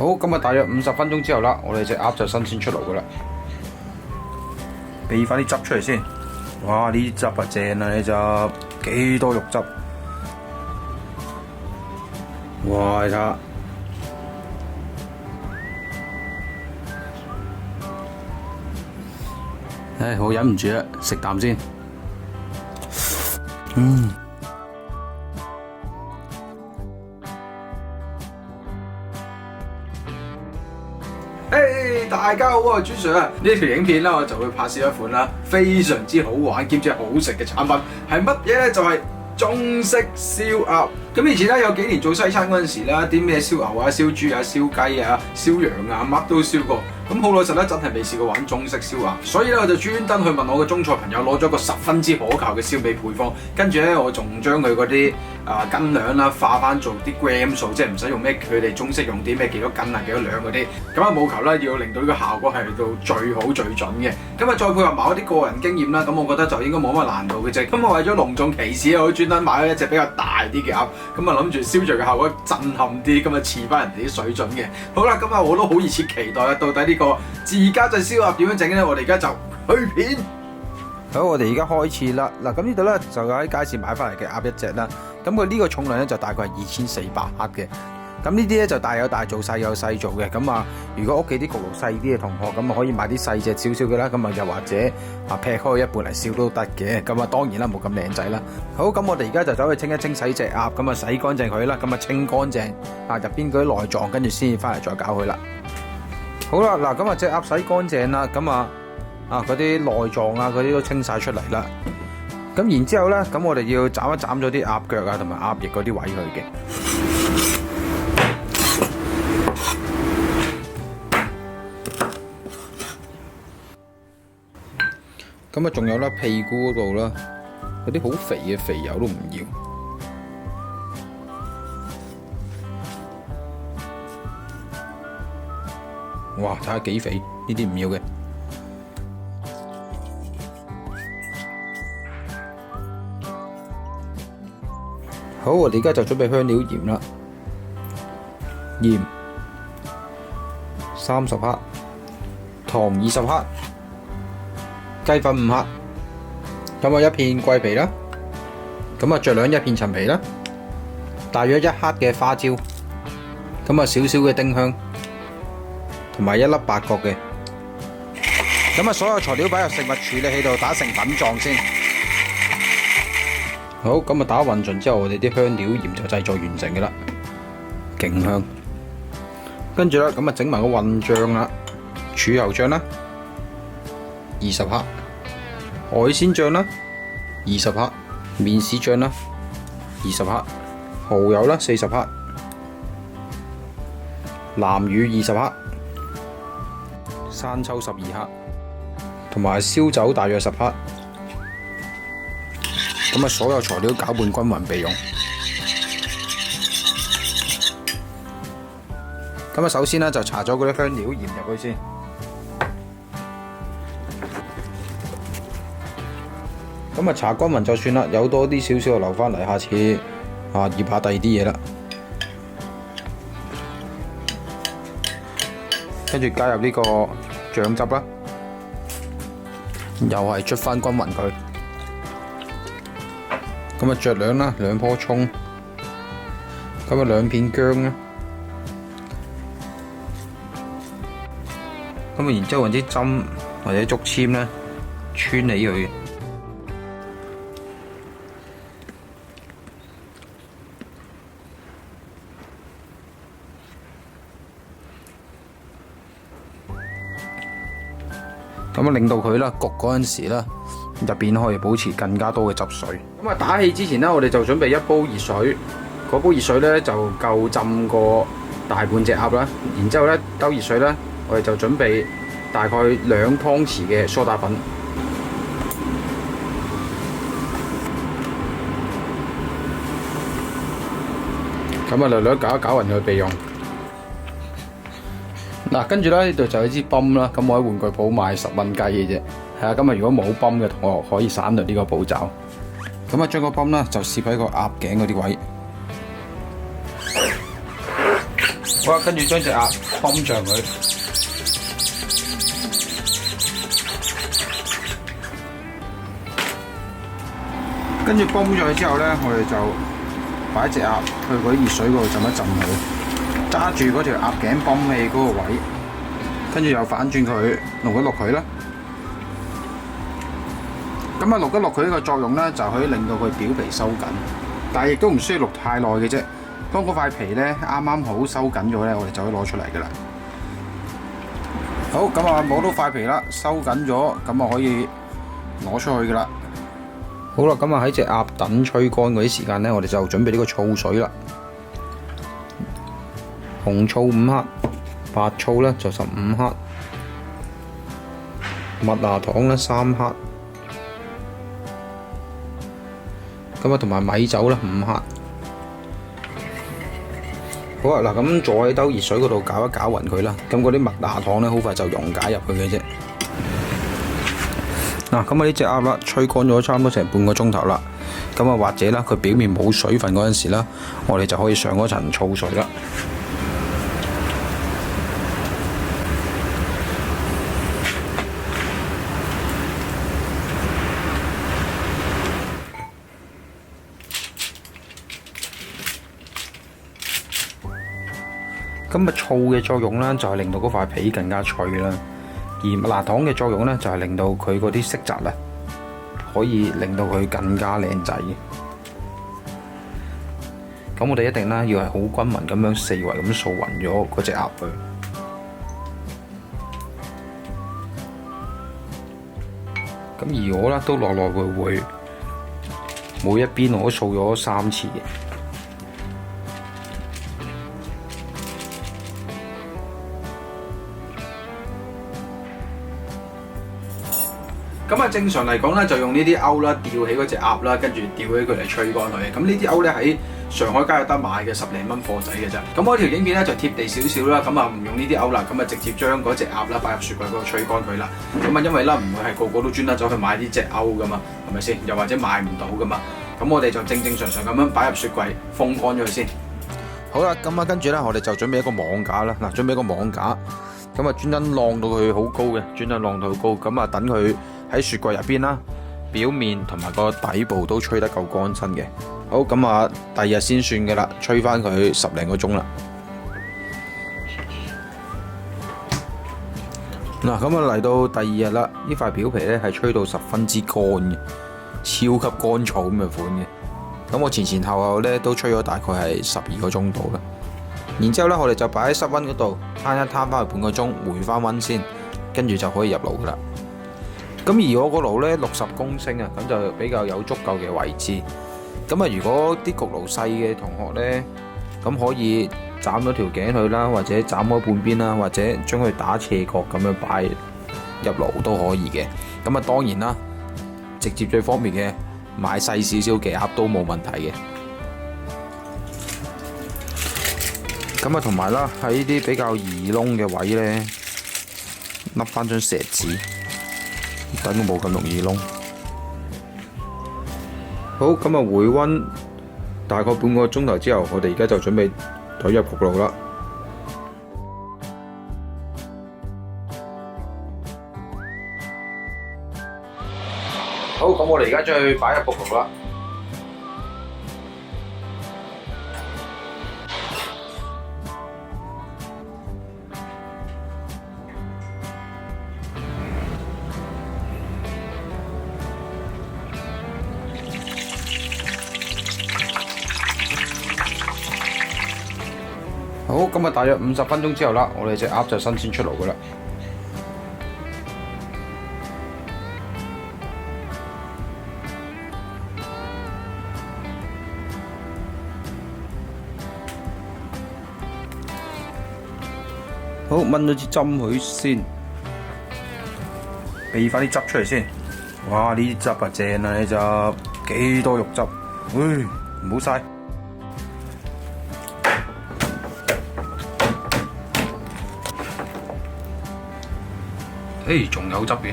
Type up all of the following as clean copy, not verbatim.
好，咁啊，大約50分鐘之後啦，我哋隻鴨就新鮮出爐噶啦。俾翻啲汁出嚟先。哇！呢啲汁啊正啊，呢汁幾多肉汁。哇！你睇下，唉，我忍唔住啦，食啖先。大家好，我係朱 Sir 啊！呢條影片啦，我就會拍攝一款啦，非常之好玩兼且好食嘅產品，係乜嘢咧？就係中式燒鴨。咁以前咧有幾年做西餐嗰陣時啦，啲咩燒牛啊、燒豬啊、燒雞啊、燒羊啊，乜都燒過。咁好老實咧，真係未試過玩中式燒鴨，所以咧我就專登去問我嘅中菜朋友攞咗個十分之可靠嘅燒味配方，跟住咧我仲將佢嗰啲斤兩啦化翻做啲 gram 數，即係唔使用咩佢哋中式用啲咩幾多斤啊幾多兩嗰啲，咁啊務求咧要令到呢個效果係到最好最準嘅。咁啊再配合埋我啲個人經驗啦，咁我覺得就應該冇乜難度嘅啫。咁我為咗隆重其事，我都專登買咗一隻比較大啲嘅鴨，咁啊諗住燒著嘅效果震撼啲，咁啊似翻人哋啲水準嘅。好啦，咁啊我都好熱切期待啊，到底呢個自家製燒鴨點樣整咧？我哋而家就去片。好，我哋而家開始啦。嗱，咁呢度咧就喺街市買翻嚟嘅鴨一隻啦。咁佢呢個重量咧就大概係2400克嘅。咁呢啲咧就大有大做，細有細做嘅。咁啊，如果屋企啲焗爐細啲嘅同學，咁啊可以買啲細隻少少嘅啦。咁啊又或者劈開一半嚟燒都得嘅。咁啊當然啦，冇咁靚仔啦。好，咁我哋而家就走去清一清洗隻鴨，咁啊洗乾淨佢啦，咁啊清乾淨入邊嗰啲內臟，跟住先至翻嚟再搞佢啦。好啦，嗱，咁啊隻鴨洗乾淨啦，咁嗰啲內臟啊嗰啲都清晒出嚟啦。咁然之後咧，咁我哋要斬一斬咗啲鴨腳啊同埋鴨翼嗰啲位去嘅。咁啊仲有啦屁股嗰度啦，嗰啲好肥嘅肥油都唔要。哇！睇下幾肥，呢啲唔要嘅。好，我哋而家就準備香料鹽啦，鹽30克，糖20克，雞粉5克，咁啊一片桂皮啦，咁啊酌量一片陳皮啦，大約1克嘅花椒，咁啊少少嘅丁香。同埋1粒八角嘅，咁啊所有材料擺入食物處理器度打成粉狀先。好，咁啊打勻盡之後，我哋啲香料鹽就製作完成嘅啦，勁香。跟住啦，咁啊整埋個混醬啦，柱侯醬啦，20克，海鮮醬啦，20克，麵豉醬啦，20克，蠔油啦40克，南乳20克。生抽12克，同埋燒酒大約10克，咁啊所有材料攪拌均勻備用。咁啊首先咧就搽咗嗰啲香料鹽入去先，咁啊搽均勻就算啦，有多啲少少就留翻嚟，下次醃下第二啲嘢啦。跟住加入呢個醬汁啦，又係捽翻均勻佢。咁啊酌量啦，2棵葱，咁啊2片薑啦，咁啊然之後揾啲針或者竹籤咧穿起佢。咁啊，令到佢啦焗嗰陣時啦，入邊可以保持更加多嘅汁水。咁啊，打氣之前咧，我哋就準備一煲熱水，嗰煲熱水咧就夠浸過大半隻鴨啦。然之後咧，兜熱水咧，我哋就準備大概2湯匙嘅蘇打粉。咁啊，略略攪一攪勻佢備用。嗱，跟住咧呢度就有支泵啦，咁我喺玩具鋪買10蚊雞嘅啫，係啊，咁啊如果冇泵嘅同學可以省略呢個步驟。咁啊將個泵啦就攝喺個鴨頸嗰啲位，好啦，跟住將隻鴨泵上佢。跟住泵上去之後咧，我哋就擺隻鴨去嗰啲熱水嗰度浸一浸佢，揸住嗰條鴨頸泵氣嗰個位，跟住又反轉佢，淥一淥佢啦。咁啊，淥一淥佢呢個作用咧，就可以令到佢表皮收緊，但係亦都唔需要淥太耐嘅啫。當嗰塊皮咧啱啱好收緊咗咧，我哋就可以攞出嚟噶啦。好，咁啊摸到塊皮啦，收緊咗，咁啊可以攞出去噶啦。好啦，咁啊喺隻鴨等吹乾嗰啲時間咧，我哋就準備呢個醋水啦。紅醋5克，白醋咧就15克，麥芽糖咧3克，咁啊同埋米酒咧5克。好啊，嗱咁坐喺兜熱水嗰度攪一攪勻佢啦。咁嗰啲麥芽糖咧好快就溶解入去嘅啫。嗱，咁啊呢隻鴨啦，吹乾咗差唔多成半個鐘頭啦。咁啊或者啦，佢表面冇水分嗰陣時啦，我哋就可以上嗰層醋水啦。咁啊醋嘅作用咧，就係令到嗰塊皮更加脆啦。而麥芽糖嘅作用咧，就係令到佢嗰啲色澤咧，可以令到佢更加靚仔嘅。咁我哋一定咧要係好均勻咁樣四圍咁掃勻咗嗰隻鴨去。咁而我咧都來來回回，每一邊我都掃咗3次嘅。咁啊，正常嚟講咧，就用呢啲鈎啦，吊起嗰隻鴨啦，跟住吊起佢嚟吹乾佢。咁呢啲鈎咧喺上海街有得買嘅，10零蚊貨仔嘅啫。咁我條影片咧就貼地少少啦，咁啊唔用呢啲鈎啦，咁啊直接將嗰隻鴨啦擺入雪櫃嗰度吹乾佢啦。咁啊因為啦唔會係個個都專登走去買呢隻鈎噶嘛，係咪先？又或者買唔到噶嘛。咁我哋就正正常常咁樣擺入雪櫃風乾咗佢先。好啦，咁啊跟住咧我哋就準備一個網架啦。嗱，準備一個網架，咁啊專登晾到佢好高嘅，專登晾到好高，咁啊等佢喺雪櫃入邊啦，表面同埋個底部都吹得夠乾身嘅。好，咁啊，第二日先算嘅啦，吹翻佢10零個鐘啦。嗱，咁啊嚟到第二日啦，呢塊表皮咧係吹到十分之乾嘅，超級乾燥咁嘅款嘅。咁我前後後咧都吹咗大概係12個鐘度啦。然之後咧，我哋就擺喺室溫嗰度攤一攤翻去半個鐘，回翻溫先，跟住就可以入爐噶啦。咁而我個爐咧60公升啊，咁就比較有足夠嘅位置。咁啊，如果啲焗爐細嘅同學咧，咁可以斬咗條頸去啦，或者斬開半邊啦，或者將佢打斜角咁樣擺入爐都可以嘅。咁啊，當然啦，直接最方便嘅買細少少嘅鴨都冇問題嘅。咁啊，同埋啦，喺呢啲比較易窿嘅位咧，笠翻張錫紙。等佢冇咁容易燶。好，咁啊回溫大概半個鐘頭之後，我哋而家就準備懟入焗爐啦。好，咁我哋而家將佢擺入焗爐啦。好，咁啊，大約50分鐘之後啦，我哋隻鴨就新鮮出爐噶啦。好，炆咗支針佢先，避翻啲汁出嚟先。哇！呢啲汁啊正啊，呢汁幾多肉汁，唔好嘥。仲有汁嘅。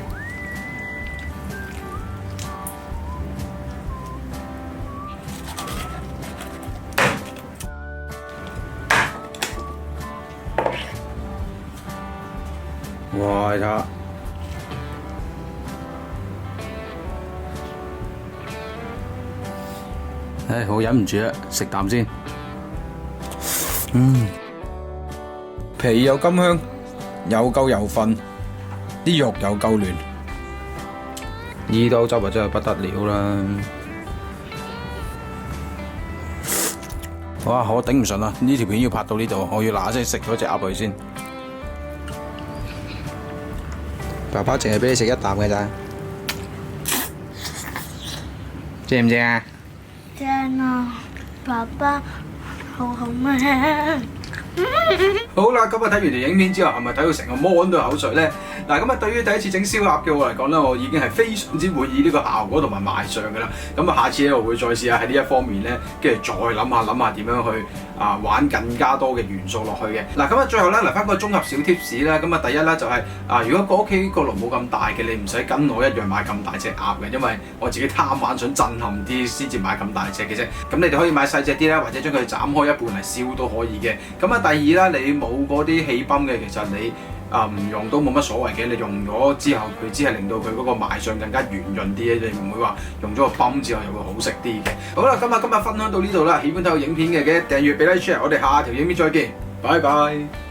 哇！你睇下，唉，我忍唔住啦，食啖先。皮有甘香，有夠油份，啲肉又夠嫩，呢兜汁啊真係不得了啦！哇！我頂唔順啦，呢條片要拍到呢度，我要嗱嗱聲食咗隻鴨去先。爸爸淨係俾你食一啖嘅咋，正唔正啊？正啊，爸爸好好味。好啦，咁啊睇完條影片之後，係咪睇到成個 mon 都有口水咧？嗱，咁啊對於第一次整燒鴨嘅我嚟講咧，我已經係非常之滿意呢個效果同埋賣相㗎啦。咁啊，下次咧我會再試下喺呢一方面咧，跟住再諗下點樣去玩更加多嘅元素落去嘅。嗱，咁啊最後咧嚟翻個綜合小 tips 啦。咁啊第一咧就係如果個屋企個爐冇咁大嘅，你唔使跟我一樣買咁大隻鴨嘅，因為我自己貪玩想震撼啲先至買咁大隻嘅啫。咁你哋可以買細隻啲啦，或者將佢斬開一半嚟燒都可以嘅。咁啊第二啦，你冇嗰啲氣泵嘅，其實你唔用都冇乜所謂嘅。你用咗之後，佢只係令到佢嗰個賣相更加圓潤啲，你唔會話用咗個泵之後又會好食啲嘅。好啦，今日分享到呢度啦。喜歡睇我影片嘅，訂閱俾 like share，我哋下條影片再見，拜拜。